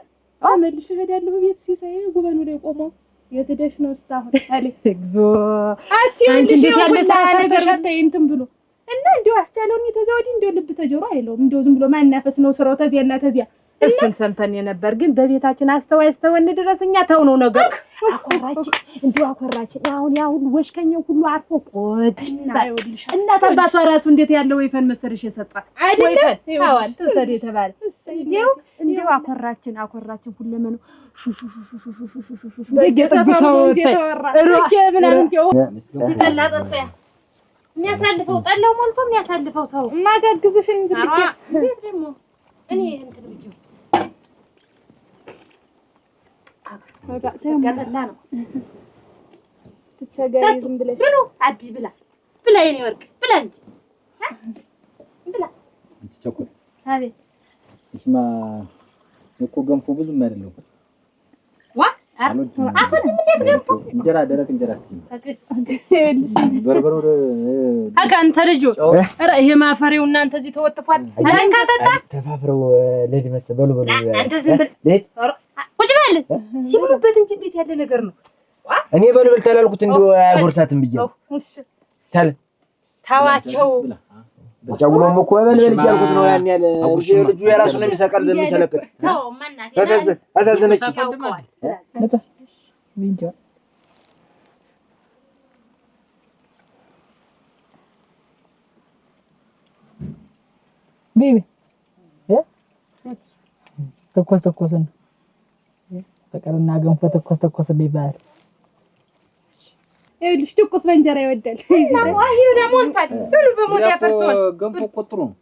አመልሽ እሄዳለሁ ቤት ሲሳይ ጉበኑ ላይ ቆሞ የትደሽ ነው እስታሁን አለ እግዚኦ አንቺ እንዴት ያለ ሳሰተሽ እንትን ብሎ እና እንደው አስቻለውኝ ተዛውዲ እንደው ልብ ተጆሮ አይለውም እንደው ዝም ብሎ ማናፈስ ነው ስራው ተዚያና ተዚያ እሱን ሰምተን የነበር ግን በቤታችን አስተዋይስተውን ድረስኛ ተው ነው ነገር አኮራችን አሁን ያ ሁሉ ወሽከኛው ሁሉ አርፎ ቆጥ እና ተባቷ ራሱ እንዴት ያለው ወይፈን መሰለሽ የሰጣት አይደለም አዋል ተሰደ ተባለ እንደው አኮራችን ሁለመኑ ሹሹሹሹሹሹሹሹ በየሰፈሩ ምናምን ተላጠጣ የሚያሳልፈው ጠላው ሞልቶ የሚያሳልፈው ሰው ማጋግዝሽን ዝብቅ እንዴት ደግሞ እኔ እንትን ብዬ ገጠላ ነው ትቸገሪ ዝም ብለሽ ብሉ አቢ ብላ የኔ ወርቅ ብላ እንጂ ብላ አንቺ ቸኮል አቤት እስማ እኮ ገንፎ ብዙም አይደለም አፈን እንዴት ገንፎ እንጀራ ደረቅ እንጀራ እስኪ በርበሮ አንተ ልጅ ኧረ ይሄ ማፈሪው እናንተ እዚህ ተወጥፏል አንካተታ ተፋፍረው ለዲ መሰበሉ በሉ አንተ ዝም ብለህ ቁጭ በል ይብሉበት እንጂ እንዴት ያለ ነገር ነው እኔ በልብል ተላልኩት እንደው አያጎርሳትም ብዬ እሺ ታል ታዋቸው ጨውሎም እኮ በልብል እያልኩት ነው ያን ያለ ልጁ የራሱ ነው የሚሰቀል የሚሰለቅጥ ታው ማናት አሳዘነች መጣ ቢንጃ ቤቢ ተኮሰን በቀርና ገንፎ ተኮስ ይባላል። ይኸውልሽ ትኩስ በእንጀራ ይወዳል። ይሄ ደግሞ እንኳን ብሉ በሞት ያፈርሰዋል። ገንፎ ቆጥሮ ነው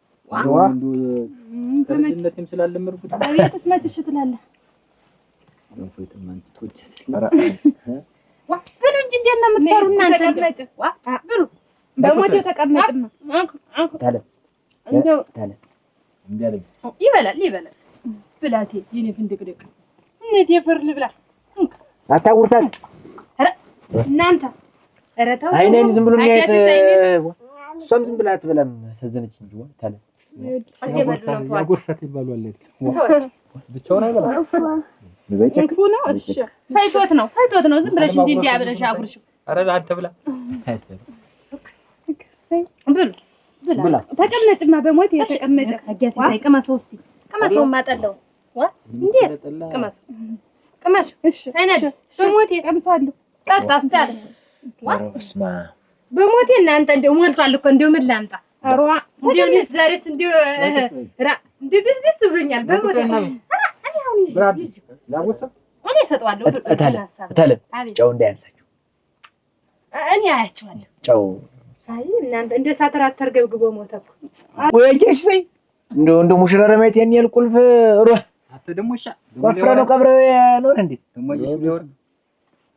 ከልጅነቴም ስላለመርኩት አቤትስ መችሽ ትላለህ። ገንፎ የተማንት ተወች ብሉ እንጂ እንዴት ነው የምትፈሩ እናንተ? ተቀመጭ ብሉ በሞት የተቀመጥማ ታለ እንደው ታለ እንዲያለኝ ይበላል ብላቴ የኔ ፍንድቅድቅ እንዴት የፈር ልብላ አታጉርሳት እናንተ ኧረ ተው አይኔን ዝም ብሎ የሚያየት እሷም ዝም ብላ አትበላም ሰዘነች እንጂ ታለ ያጎርሳት ይባላል አይደል ብቻውን አይበላም ክፉ ነው። እሺ ፈይቶት ነው ዝም ብለሽ እንዲህ ያብለሽ አጉርሽ ኧረ አንተ ብላ ብላ ተቀመጭማ በሞት የተቀመጨ አጋሲ ሳይቀመሰው እስቲ ቀመሰው ማጠለው እንዴት ቀመስ እሺ አይነድ በሞት ቀምሷለሁ ቀጣ አስታለ እስማ በሞቴ እናንተ እንደው ሞልቷል እኮ እንደው ምን ላምጣ አሯ እንደው ልጅ ዛሬስ እንደው እንደው ደስ ብሎኛል በሞቴ እኔ አሁን ይዤ ላጎርሳ እኔ እሰጠዋለሁ ታለ ጨው እንዳያንሳችሁ እኔ አያቸዋለሁ ጨው አይ እናንተ እንደ ሳትራት ተርገብግቦ ሞተ እኮ ወይ ጀስይ እንደው ሙሽራ ረማይት ያን ያል ቁልፍ ሮ አተ ደሞሻ ቆፍራ ነው ቀብረው ነው እንዴ ደሞ ይወር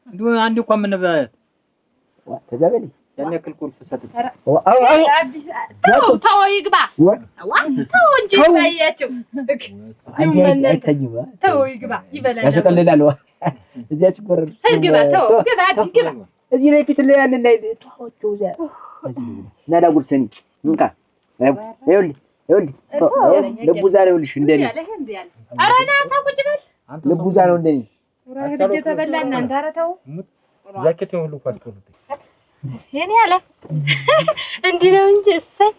እንደው አንዴ እንኳን ምን ባያት ተዛበሊ ያን ያክል ቁልፍ ሰጥት ተው ይግባ ተው እንጂ ባያቸው አይተኝም ተው ይግባ ይበላል ያስቀልላል እዚያ ሲቆረጥ ግባ ተው ግባ እዚህ ላይ ፊት ላይ ያለ ላይ ተዋውጩ ዛ ናዳ ጉርሰኒ እንካ ይኸውልህ ለቡዛሬ ይኸውልሽ እንደኔ ኧረ ና ተው ቁጭ በል ለቡዛ ነው እንደኔ ወራጅ ተበላ እናንተ ኧረ ተው ጃኬቱን ሁሉ ቋጥሩት የኔ አለ እንዲህ ነው እንጂ እሰይ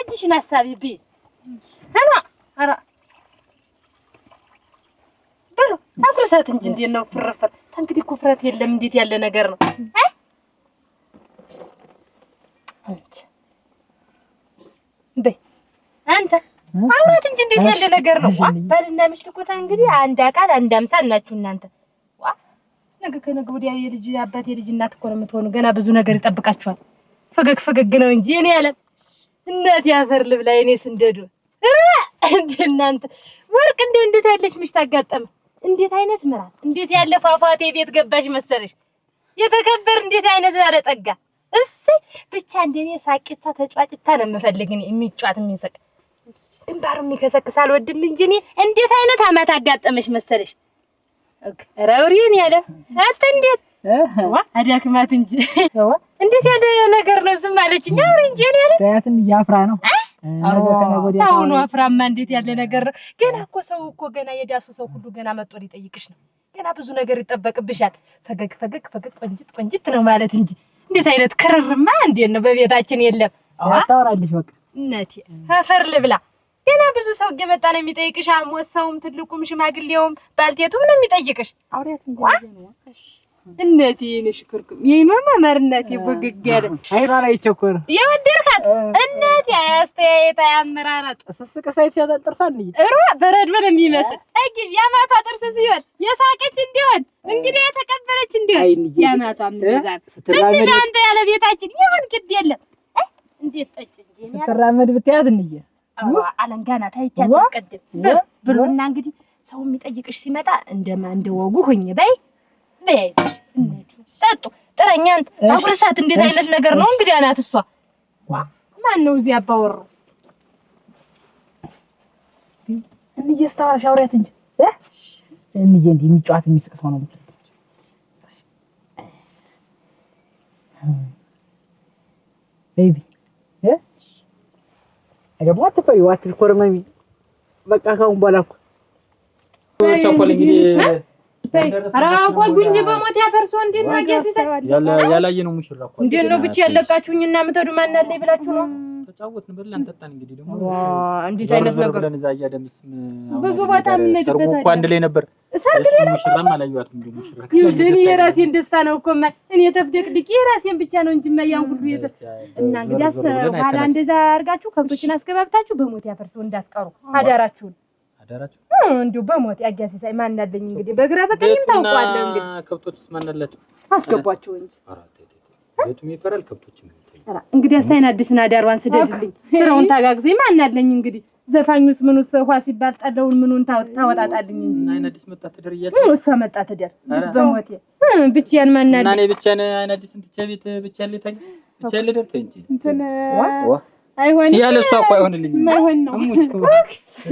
እጅሽን አሳቢ ቢ ኧረ ብሉ አቁርሳት እንጂ እንዴት ነው ፍርፍር እንግዲህ ኩፍረት የለም እንዴት ያለ ነገር ነው በይ አንተ አውራት እንጂ እንዴት ያለ ነገር ነው ባልና ሚስት እኮ እንግዲህ አንድ አካል አንድ አምሳል ናችሁ እናንተ ነገ ከነገ ወዲያ የልጅ አባት የልጅ እናት እኮ ነው የምትሆኑ ገና ብዙ ነገር ይጠብቃችኋል ፈገግ ነው እንጂ እኔ ያለ እናት ያፈር ልብላ እኔ ስንደዱ እናንተ ወርቅ እንደው እንዴት ያለች ሚስት አጋጠመ እንዴት አይነት ምራት እንዴት ያለ ፏፏቴ ቤት ገባሽ መሰለሽ የተከበር እንዴት አይነት ያለጠጋ እሰይ ብቻ እንደኔ ሳቂታ ተጫጭታ ነው የምፈልግ እኔ የሚጫት የሚሰቅ ግንባሩ የሚከሰክስ አልወድም እንጂ እኔ እንዴት አይነት አመት አጋጠመሽ መሰለሽ ረውሪን ያለ አት እንዴት አዳክማት እንጂ እንዴት ያለ ነገር ነው ዝም አለችኝ አውሪ እንጂ እኔ ያለ ታያትን ያፍራ ነው ታውኑ አፍራማ እንዴት ያለ ነገር ገና እኮ ሰው እኮ ገና የዳሱ ሰው ሁሉ ገና መጥቶ ሊጠይቅሽ ነው ገና ብዙ ነገር ይጠበቅብሻል ፈገግ ቆንጅት ነው ማለት እንጂ እንዴት አይነት ክርርማ እንዴት ነው በቤታችን የለም አታወራልሽ በቃ እናቴ አፈር ልብላ ገና ብዙ ሰው እየመጣ ነው የሚጠይቅሽ አሞሰውም ትልቁም ሽማግሌውም ባልቴቱም ነው የሚጠይቅሽ አውሪያት እንጂ እናቴ ነሽ ኩርኩም የኔማ ማርናቴ በግጋደ አይኗን አይቸኮር የወደድካት እናቴ አስተያየት አያመራራጥ ስስቅ ሳይት ያጠርሳል በረድ ምን የሚመስል እግሽ ያማታ ጥርስ ሲሆን የሳቀች እንዲሆን እንግዲህ የተቀበለች እንዲሆን ያማታ ምንዛር ትንሽ አንተ ያለ ቤታችን ይሁን ግድ የለም እንዴት ጠጭ እንጂ ስትራመድ ብትያት እንዬ አለንጋና ታይቻት ቀደም ብሎና እንግዲህ ሰው የሚጠይቅሽ ሲመጣ እንደወጉ ሆኜ በይ በይሽ እናቴ ጠጡ ጥረኛን አጉርሳት እንዴት አይነት ነገር ነው እንግዲህ አናት እሷ ማን ነው እዚህ አባወሩ እንዬ ስታወራሽ አውሪያት እንጂ እንዬ እንዲህ የሚጫወት የሚስቅ ሰው ነው ቤቢ አገባ ተፈይ ዋትል ኮርማሚ በቃ ካሁን በኋላ እኮ ቸኮል እንግዲህ አራቆይ ጉንጅ በሞት ያፈርሶ እንዴት ነው ያገሲሰ ያላየነው ሙሽራ እኮ እንዴት ነው ብቻ ያለቃችሁኝና ምተዱ ማን አለ ይብላችሁ ነው ተጫወትን በላን ጠጣን እንግዲህ ደግሞ እንዴት አይነት ነገር ብለን እዛ እያደምስ ብዙ ቦታ ምንድበት እኮ አንድ ላይ ነበር ሰርግ ላይ ነው ሙሽራም አላየዋትም እንዴ ሙሽራ ይሁን የራሴን ደስታ ነው እኮ እኔ ተፍደቅድቄ የራሴን ብቻ ነው እንጂ ማያን ሁሉ እና እንግዲያስ ኋላ እንደዛ አርጋችሁ ከብቶችን አስገባብታችሁ በሞት ያፈርሶ እንዳትቀሩ አዳራችሁን እንዲሁ በሞት ያጋሲሳይ ማን አለኝ እንግዲህ በግራ በቀኝም ታውቃለህ እንግዲህ ከብቶችስ ማን አላችሁ አስገባቸው እንጂ ቤቱም ይፈራል ከብቶችም እንግዲህ አሳይን አዲስና ዳርዋን ስደድልኝ ስራውን ታጋግዘኝ ማን አለኝ እንግዲህ ዘፋኙስ ምኑስ ውሃ ሲባል ጠለውን ምኑን ታወጣጣልኝ እንጂ አይን አዲስ መጣ ትደር እያለ እሷ መጣ ትደር በሞት ብቻዬን ማን አለኝ እና እኔ ብቻዬን አይን አዲስ እንትቻ ቤት ብቻዬን ልተኝ ብቻዬን ልደርተ እንጂ እንትን አይሆን ያለ እሷ እኮ አይሆንልኝ ማይሆን ነው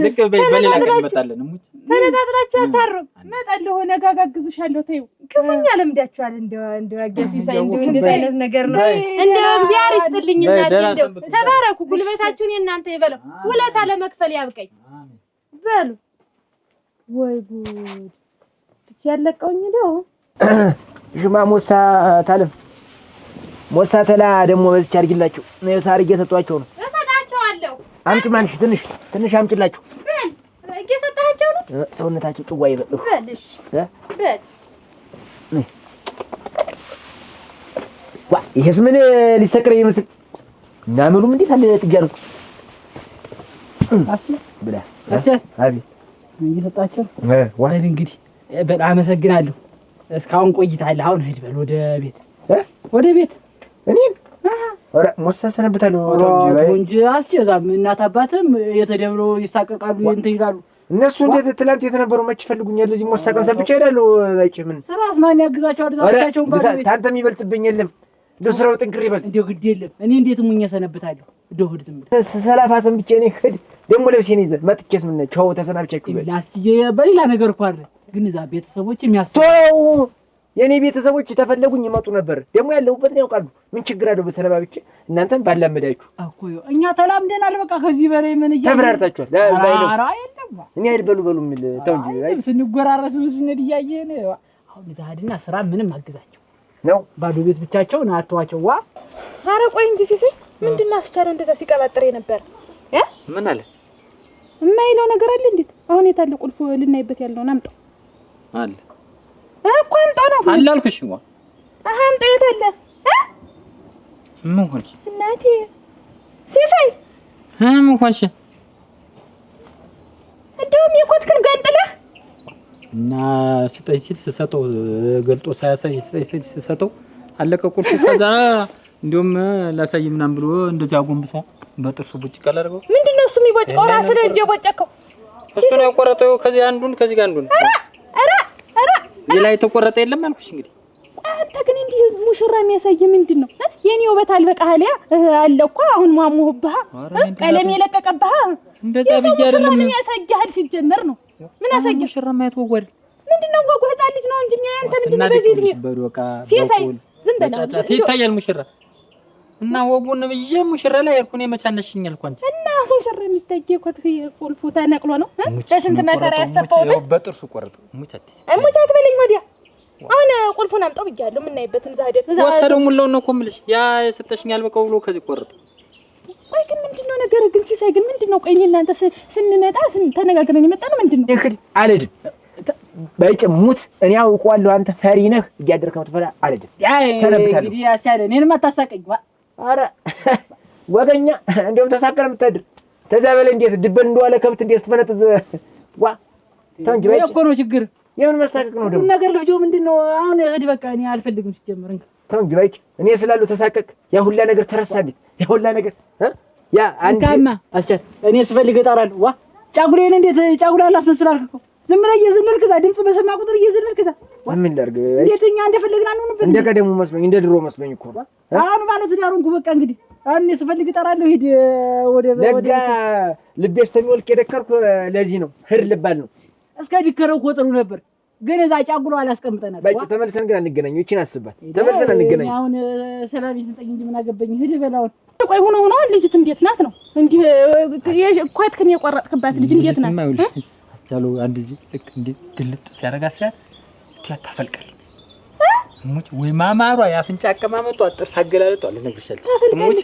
ልክ በሌላ ቀን እንመጣለን እሙት ተነጋግራችሁ አታሩም መጣለሁ ነጋጋግዝሻለሁ ተይው ክፉኛ ለምዳችኋል እንደው አጋሲሳይ እንደው አይነት ነገር ነው እንደው እግዚአብሔር ይስጥልኝ እናቴ እንደው ተባረኩ ጉልበታችሁን እናንተ ይበለው ውለታ ለመክፈል ያብቀኝ በሉ ወይ ጉድ ብቻ ያለቀውኝ ነው ሽማ ሞሳ ታለፍ ሞሳ ተላ ደግሞ በዚህ አድርጊላችሁ ነው ሳር እየሰጧቸው ነው እሰጣቸዋለሁ አምጪ ማንሽ ትንሽ አምጪላችሁ እየሰጣቸው ነው ሰውነታቸው ጭዋ ይበሉ በልሽ በል ዋ ይሄስ ምን ሊሰቅረኝ ይመስል እና ምኑም እንዴት አለ ጥጃሉ አስቲ ብላ አስቲ አቢ እየሰጣቸው ዋ እንግዲህ በጣም አመሰግናለሁ እስካሁን ቆይታለህ አሁን ሂድ በል ወደ ቤት ወደ ቤት እኔን ኧረ ሞሳ ሰነብታለሁ እንጂ አስጨዛም እናት አባትም የተደብሮ ይሳቀቃሉ እንትን ይላሉ እነሱ እንዴት ትላንት የተነበሩ መች ፈልጉኛል እዚህ ሞሳ ቀን ሰብቻ ይላሉ ባጭ ምን ስራስ ማን ያግዛቸዋል ዛታቸው ባሉ ታንተ የሚበልጥብኝ የለም እንደው ስራው ጥንክር ይበል እንደው ግድ የለም እኔ እንዴት ሙኛ ሰነብታለሁ እንደው ሂድ ዝም ሰላፋ ሰንብቼ እኔ ሂድ ደግሞ ልብሴን ይዘህ መጥቼስ ምን ቻው ተሰናብቻችሁ ይበል ላስኪ በሌላ ነገር እኮ አይደል ግን እዛ ቤተሰቦች የሚያስቡ የኔ ቤተሰቦች ተፈለጉኝ ይመጡ ነበር ደግሞ ያለሁበት ነው ያውቃሉ ምን ችግር አለው በሰላባብቼ እናንተም ባላመዳችሁ እኮ እኛ ተላምደናል በቃ ከዚህ በላይ ምን ተብራርታችኋል ባይለው የለም እኔ አይደል በሉ ምን ተው እንጂ አይ ስንጎራረስ ስንድ እያየን አሁን እዛ ሄድና ስራ ምንም አግዛቸው ነው ባዶ ቤት ብቻቸውን አተዋቸው ዋ ኧረ ቆይ እንጂ ሲሲ ምንድነው አስቻለው እንደዛ ሲቀባጥር ነበር ምን አለ የማይለው ነገር አለ እንዴት አሁን የታለ ቁልፉ ልናይበት ያለውን አምጣው አለ እኮ አምጣው ነው አላልኩሽ ዋ አምጣው የታለ ምን ሆንሽ እናቴ ሲሳይ ምን ሆንሽ እንደውም የኮትክን ገንጥለህ እና ስጠኝ ሲል ስሰጠው ገልጦ ሳያሳይ ስጠኝ ሲል ስሰጠው አለቀ ቁልፉ ከዛ እንደውም ላሳይ ምናምን ብሎ እንደዚህ አጎንብሳ በጥርሱ ቡጭ ቀላርገው ምንድነው እሱ የሚቦጭቀው ራስህ ነው እንጂ የቦጨቀው እሱ ነው የቆረጠው ከዚህ አንዱን ከዚህ ጋር አንዱን ኧረ ሌላ የተቆረጠ የለም አልኩሽ እንግዲህ አንተ ግን እንዲህ ሙሽራ የሚያሳይ ምንድነው የኔ ውበት አልበቃህሊያ አለ እኮ አሁን ማሙህብህ ቀለም የለቀቀብህ እንደዛ ብዬ አይደለም ምን ያሳያል ሲጀመር ነው ምን ያሳያል ሙሽራ ማየት ወጓል ምንድነው ወጉ ህፃን ልጅ ነው እንጂ አንተ ምንድነው በዚህ እድሜ በዶቃ ሲሳይ ዝም በል ጫጫት ይታያል ሙሽራ እና ወጉን ብዬ ሙሽራ ላይ እርኩኔ መቻነሽኝ አልኳንቺ እና ሙሽራ የሚታየ እኮ ቁልፉ ተነቅሎ ነው ለስንት መከራ ያሰፋው በጥርሱ ቆረጠው ሙቻት ሙቻት በለኝ ወዲያ አሁን ቁልፉን አምጣው ብያለሁ ምን አይበትን ዛዴት ወሰደው ሙላው ነው እኮ የምልሽ ያ የሰጠሽኝ አልበቃው ብሎ ከዚህ ቆረጠ ቆይ ግን ምንድነው ነገር ግን ሲሳይ ግን ምንድነው ቆይ እናንተ ስንመጣ ተነጋግረን የመጣ ነው ምንድነው ይሄድ አልሄድም በጭሙት እኔ አውቀዋለሁ። አንተ ፈሪ ነህ። እያደረክ የምትፈራ አይደል? ሰነብታለሁ። እንግዲህ ያስቻለ እኔንም አታሳቀኝ። ኧረ ወገኛ እንደውም ተሳቀረ የምታድር ተዛ በላይ እንዴት ድበን እንደዋለ ከብት እንዴት ስትፈነጥዝ ዋ ተው እንጂ በጭ እኮ ነው ችግር። የምን መሳቀቅ ነው ደግሞ ነገር ልጅው ምንድነው አሁን? እህድ በቃ እኔ አልፈልግም ሲጀመር እንካ ተው እንጂ በጭ እኔ ስላሉ ተሳቀቅ። ያ ሁላ ነገር ተረሳልኝ። ያ ሁላ ነገር ያ አንተማ አስቻል እኔ ስፈልግ እጠራለሁ። ዋ ጫጉሌን እንዴት ጫጉላ አላስመስላልክ እኮ ዝም ብለህ እየዘለልክ እዛ ድምፅ በሰማ ቁጥር እየዘለልክ እዛ ምን ላድርግ? እንዴት እኛ እንደፈለግን አንሆንበት? እንደ ቀደሙ መስሎኝ እንደ ድሮ መስሎኝ እኮ አሁን ማለት ዳሩንኩ በቃ እንግዲህ አሁን እኔ ስፈልግ እጠራለሁ። ሂድ ወደ ለጋ ልቤ እስከሚወልቅ የደከርኩ ለዚህ ነው። ህር ልባል ነው እስከ ዲከረው እኮ ጥሩ ነበር፣ ግን እዛ ጫጉሎ አላስቀምጠናል። በቃ ተመልሰን ግን አንገናኝ። እቺን አስባት ተመልሰን አንገናኝ። አሁን ሰላም ይስጠኝ እንጂ ምን አገባኝ። ሂድ በላውን ቆይ ሆኖ ልጅት እንዴት ናት ነው እንዴ? ኳትክን የቆረጥክባት ልጅ እንዴት ናት? አስቻሉ አንድ ልጅ ልክ እንዴት ግልጥ ሲያረጋስ ታፈልቃለች። ሙጭ ወይ ማማሯ ያፍንጫ አቀማመጧ ጥርስ አገላለጧ ለነግርሻለች። ሙጭ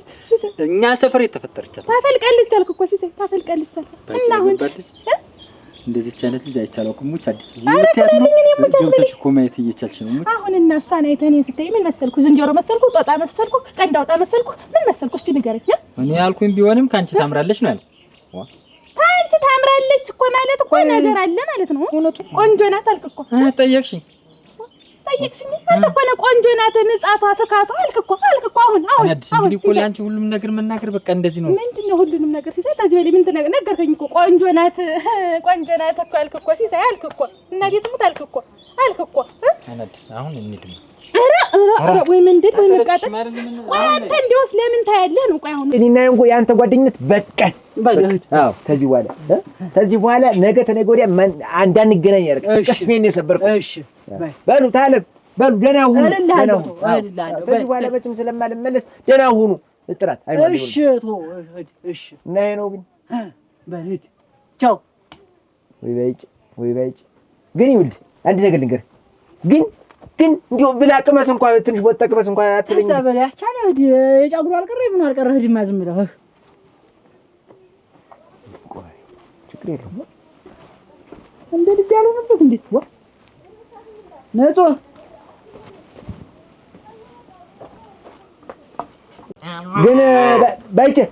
እኛ ሰፈር የተፈጠረች ታፈልቃለች አልክ እኮ ሲሰይ ታፈልቃለች እና አሁን እንደዚህ አይነት ልጅ አይቻላኩም። ሙጭ አዲስ ገብተሽ እኮ ማየት እየቻልሽ ነው። ሙጭ አሁን እና እሷን አይተህ እኔን ስታይ ምን መሰልኩ? ዝንጀሮ መሰልኩ? ጦጣ መሰልኩ? ቀንድ አውጣ መሰልኩ? ምን መሰልኩ? እስቲ ንገረኝ። እኔ ያልኩኝ ቢሆንም ካንቺ ታምራለች ነው ያለው። ካንቺ ታምራለች እኮ ማለት እኮ ነገር አለ ማለት ነው። ቆንጆ ናት አልክ እኮ። ጠየቅሽኝ አንተ እኮ ነው ቆንጆ ናት፣ ንጻቷ ተካቷ አልክ እኮ አሁን አዲስ እንግዲህ እኮ ለአንቺ ሁሉም ነገር መናገር በቃ እንደዚህ ነው። ምንድነው ሁሉንም ነገር ሲሳይ? ታዚህ በላይ ምን ነገርከኝ እኮ ቆንጆ ናት እኮ አልክ እኮ ሲሳይ አልክ እኮ እናቴ ትሙት አልክ እኮ አዲስ አሁን እንሂድ ነው። ኧረ ወይ ምንድን ወይ መቃጠል ወይ አንተ እንደውስ ለምን ታያለህ ነው? ቆይ አሁን እኔና ያንተ ጓደኝነት በቃ አዎ ከዚህ በኋላ ነገ ተነገ ወዲያ እንዳንገናኝ ያደርግ ቀስሜን የሰበርከው። እሺ በሉ ታለም በሉ ደህና ሁኑ። ከዚህ በኋላ መቼም ስለማልመለስ ደህና ሁኑ። እጥራት አይሆንም። እሺ እሺ እና ይሄ ነው ግን በህድ ቻው። ወይ በይጭ ግን ይኸውልህ አንድ ነገር ልንገርህ ግን እንዲሁ ብላ ቅመስ እንኳን ትንሽ ወጣ ቅመስ እንኳን አትለኝ። ታሰበለ ያስቻለ የጫጉሩ አልቀረ ምን አልቀረ ህድማ ዝም ብለህ ችግር የለውም። እንደ ልጅ ያልሆነበት እንዴት ዋ ነጦ ግን ባይቸክ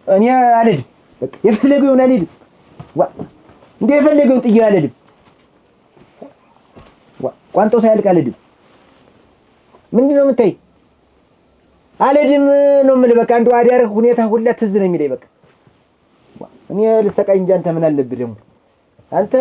እኔ አልሄድም። በቃ የፈለገውን አልሄድም። ዋ እንደ የፈለገውን ጥዬ አልሄድም። ቋንጦ ሳያልቅ አልሄድም። ምንድን ነው የምታይ? አልሄድም ነው የምልህ። በቃ እንደው አዳርህ ሁኔታ ሁላ ትዝ ነው የሚለኝ። በቃ እኔ ልሰቃይ እንጂ አንተ ምን አለብህ ደግሞ አንተ